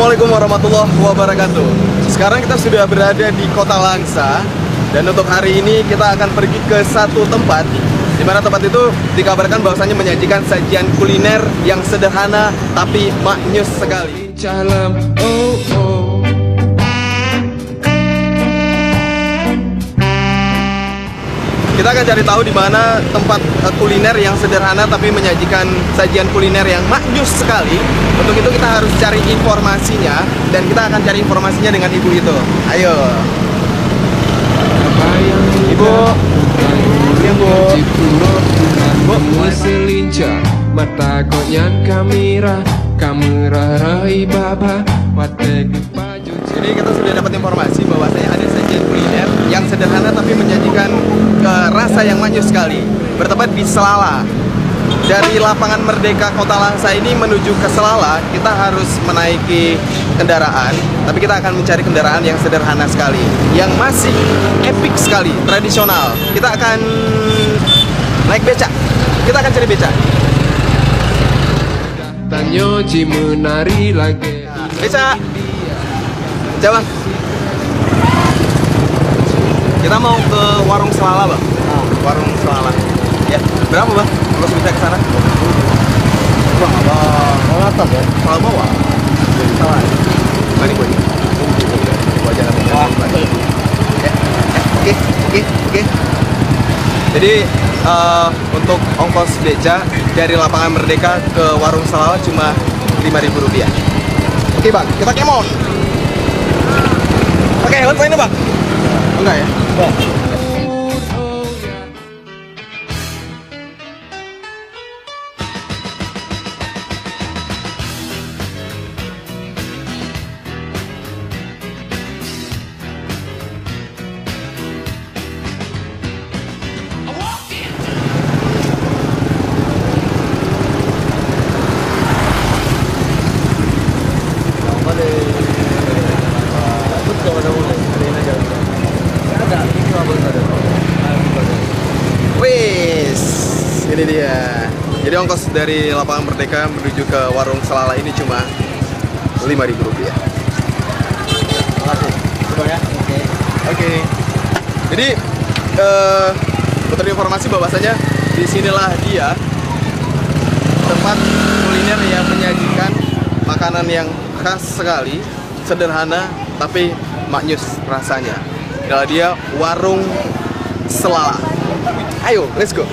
Assalamualaikum warahmatullahi wabarakatuh. Sekarang kita sudah berada di Kota Langsa. Dan untuk hari ini kita akan pergi ke satu tempat, di mana tempat itu dikabarkan bahwasanya menyajikan sajian kuliner yang sederhana tapi maknyus sekali. Kita akan cari tahu di mana tempat kuliner yang sederhana tapi menyajikan sajian kuliner yang maknyus sekali. Untuk itu kita harus cari informasinya, dan kita akan cari informasinya dengan ibu itu. Ayo. Ibu. Ini Bu. Bu, selincah mata konyan kamera rai baba watek baju. Jadi kita sudah dapat informasi bahwasanya ada sajian kuliner yang sederhana tapi menyajikan rasa yang maknyus sekali. Bertempat di Selala. Dari lapangan Merdeka Kota Langsa ini menuju ke Selala, kita harus menaiki kendaraan, tapi kita akan mencari kendaraan yang sederhana sekali, yang masih epic sekali, tradisional. Kita akan naik becak. Kita akan cari becak. Tanyo ji menari lagi. Becak. Coba. Kita mau ke warung Selala, Bang. Warung Selala. Ya, berapa, Bang? Kalau bisa ke sana? Bang, mau atas ya? Kalau bawah. Salah. Mari gue. Gua aja Oke. Jadi untuk ongkos beca dari lapangan Merdeka ke warung Selala cuma Rp5.000. Oke, Bang, kita kemon. Oke, helm saya ini, Bang. Enggak ya? Bang. Wis, ini dia. Jadi ongkos dari lapangan Merdeka menuju ke warung Selala ini cuma Rp5.000. Makasih. Coba ya. Oke. Jadi untuk informasi bahwasanya disinilah dia tempat kuliner yang menyajikan makanan yang khas sekali, sederhana tapi maknyus rasanya. Adalah dia warung Selala. Ayo, let's go.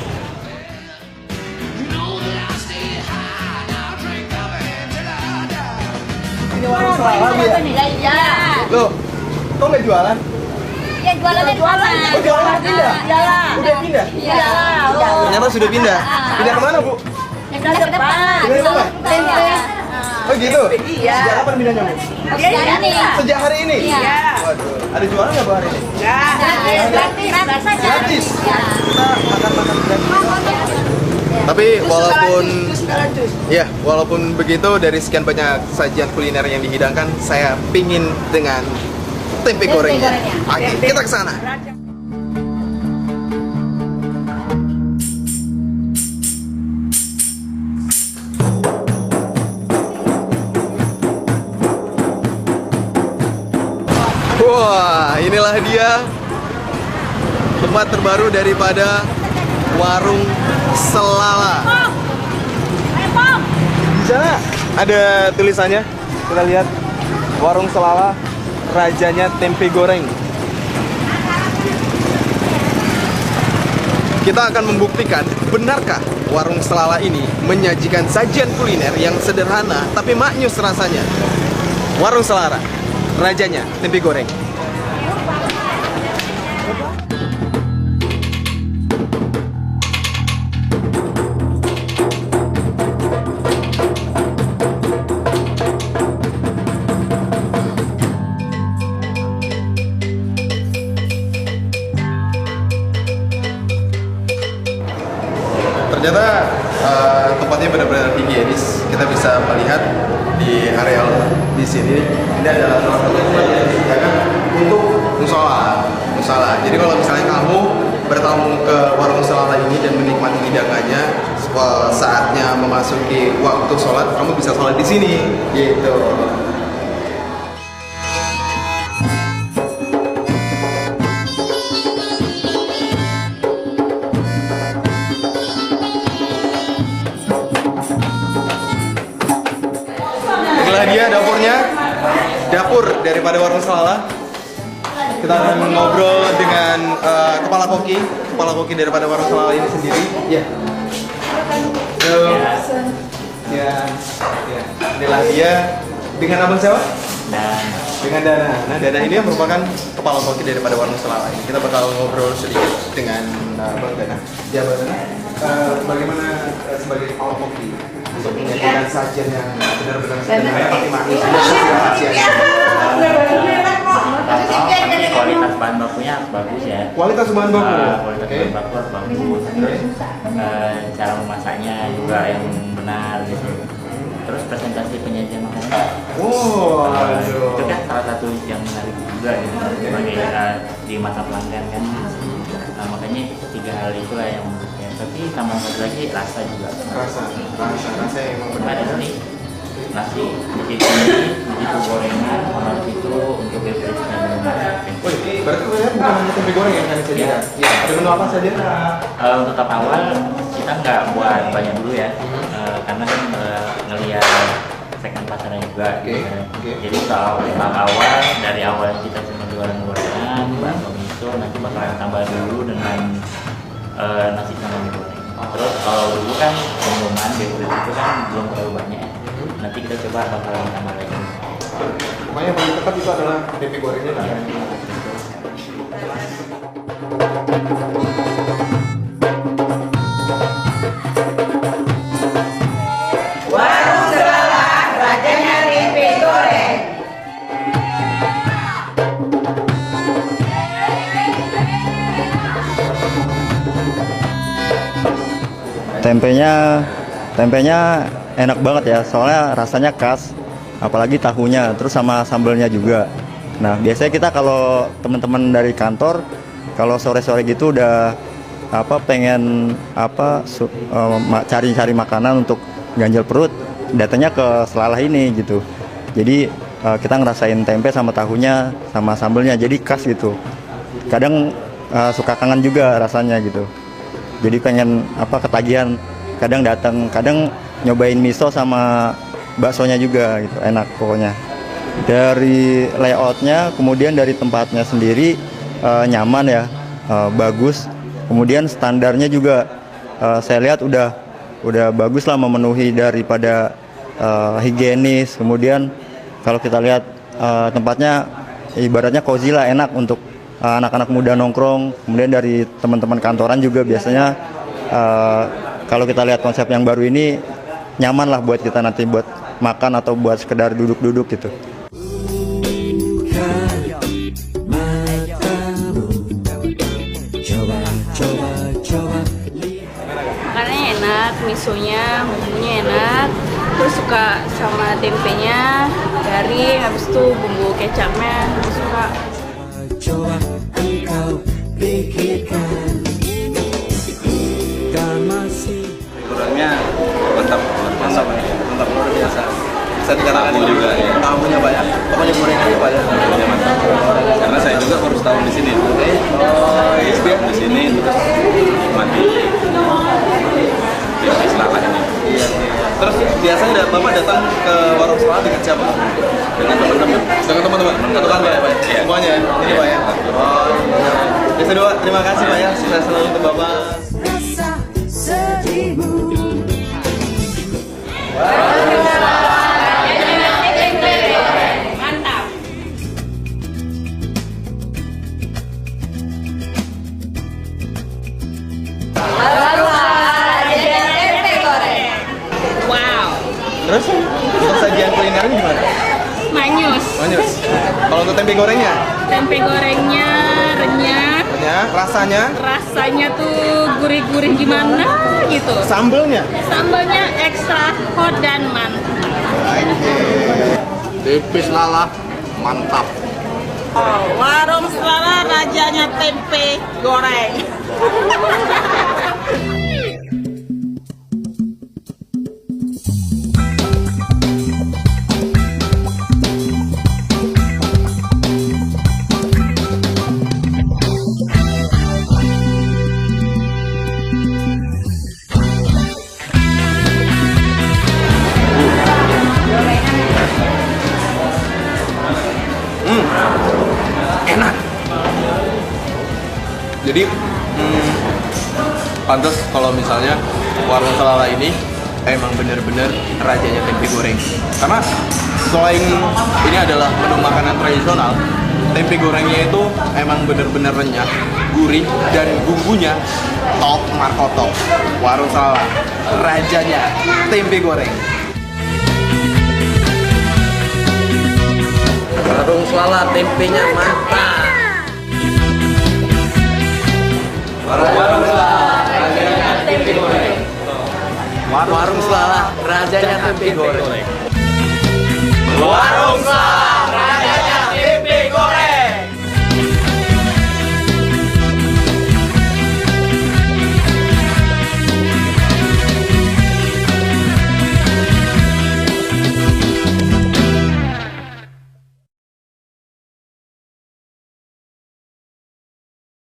Ini warung Selala ya? Iya. Loh, kok nggak jualan? Ya jualan di sana. Oh, jualan pindah? Iyalah. Udah pindah? Iya. Ternyata sudah pindah. Pindah kemana, Bu? Yang ke depan. Pindah kemana? Tempe. Oh gitu? Iya. Sejak kapan pindahnya, Bu? Iya ini. Sejak hari ini? Iya. Waduh, ada jualan nggak, Bu, hari ini? Gratis. Gratis? Iya. Kita makan-makan gratis. Tapi walaupun begitu, dari sekian banyak sajian kuliner yang dihidangkan, saya pingin dengan tempe gorengnya. Oke, kita ke sana. Wah, inilah dia tempat terbaru daripada warung Selala. Di sana ada tulisannya. Kita lihat, warung Selala, rajanya tempe goreng. Kita akan membuktikan benarkah warung Selala ini menyajikan sajian kuliner yang sederhana tapi maknyus rasanya. Warung Selala, rajanya tempe goreng. Ternyata tempatnya benar-benar higienis. Kita bisa melihat di areal di sini. Ini adalah salah satu tempat yang disediakan untuk musola. Jadi kalau misalnya kamu bertamu ke warung Selala ini dan menikmati hidangannya, saatnya memasuki waktu sholat, kamu bisa sholat di sini, gitu. inilah dia dapurnya. Dapur daripada warung Selala. Kita akan ngobrol dengan kepala koki daripada warung Selala ini sendiri. Ya. Halo. Ya. Inilah dia dengan abang siapa? Dengan Dana. Nah, Dana ini yang merupakan kepala koki daripada warung Selala ini. Kita bakal ngobrol sedikit dengan Bang Dana. Ya, Bang Dana. Bagaimana sebagai kepala koki untuk menyajikan sajian yang benar-benar sederhana tapi manis? Kualitas bahan bakunya bagus ya. Kualitas bahan baku. Kualitas bahan baku harus bagus. Terus cara memasaknya juga yang benar gitu. Terus presentasi penyajian makanan. Itu kan salah satu yang menarik juga gitu sebagai di mata pelanggan kan. Makanya tiga hal itulah yang menurutnya. Tapi tambah satu lagi rasa juga. Rasa yang emang benar. Ada nih nasi begitu gorengan harus itu untuk beverage dan minuman. Berarti kalian bukan hanya tempe goreng yang kalian sajikan? Iya. Ada menu apa saja? Untuk tahap awal kita nggak buat banyak dulu ya, karena kan ngelihat segmen pasarnya juga. Jadi kalau tahap awal dari awal kita cuma jualan gorengan, bakso miso, nanti bakalan tambah dulu dengan nasi sama mie goreng. Terus kalau dulu kan minuman beverage itu kan belum terlalu banyak. Nanti kita coba bakalan tambah lagi. Pokoknya yang paling tepat itu adalah tempe gorengnya lah. Warung Selala, rajanya tempe goreng. Tempenya enak banget ya, soalnya rasanya khas, apalagi tahunya, terus sama sambelnya juga. Nah, biasanya kita kalau teman-teman dari kantor, kalau sore-sore gitu udah pengen cari-cari makanan untuk ganjel perut, datangnya ke Selala ini gitu. Jadi kita ngerasain tempe sama tahunya sama sambelnya, jadi khas gitu. Kadang suka kangen juga rasanya gitu. Jadi pengen ketagihan, kadang datang, kadang nyobain miso sama baksonya juga gitu, enak pokoknya. Dari layoutnya, kemudian dari tempatnya sendiri nyaman ya, bagus. Kemudian standarnya juga saya lihat udah bagus lah, memenuhi daripada higienis. Kemudian kalau kita lihat tempatnya ibaratnya cozy lah, enak untuk anak-anak muda nongkrong. Kemudian dari teman-teman kantoran juga biasanya kalau kita lihat konsep yang baru ini nyaman lah buat kita nanti buat makan atau buat sekedar duduk-duduk gitu. Makanannya enak, misonya, bumbunya enak, terus suka sama tempenya garing, habis itu bumbu kecapnya suka. Coba engkau pikirkan dan masih Kurangnya mantap luar biasa. Bisa dikatakan juga ya. Tamunya banyak, pokoknya gorengannya banyak. Karena saya juga baru setahun di sini. Di sini terus mandi di Selala ini. Iya. Terus biasanya Bapak datang ke warung Selala dengan siapa? Dengan teman-teman. Satu kantor ya Pak? Iya. Semuanya ya? Ini Pak ya? Oh iya. Bisa dua, terima kasih Pak ya. Sukses selalu untuk Bapak. rasa sedihmu. Mantap. Wow, Terus untuk sajian kulinernya gimana? manyus. Manyus. Kalau untuk tempe gorengnya? Tempe gorengnya renyah, Ya, rasanya? rasanya tuh gurih-gurih gimana gitu. Sambelnya? Sambalnya ekstra hot dan mantap. Tempe Selala mantap. Warung Selala, rajanya tempe goreng. Jadi pantas kalau misalnya warung Selala ini emang bener-bener rajanya tempe goreng. Karena selain ini adalah menu makanan tradisional, tempe gorengnya itu emang bener-bener renyah, gurih, dan bumbunya top markoto. Warung Selala, rajanya tempe goreng. Warung Selala tempenya mantap. Warung Selala, rajanya tempe goreng. Warung Selala, rajanya tempe goreng. Warung Selala.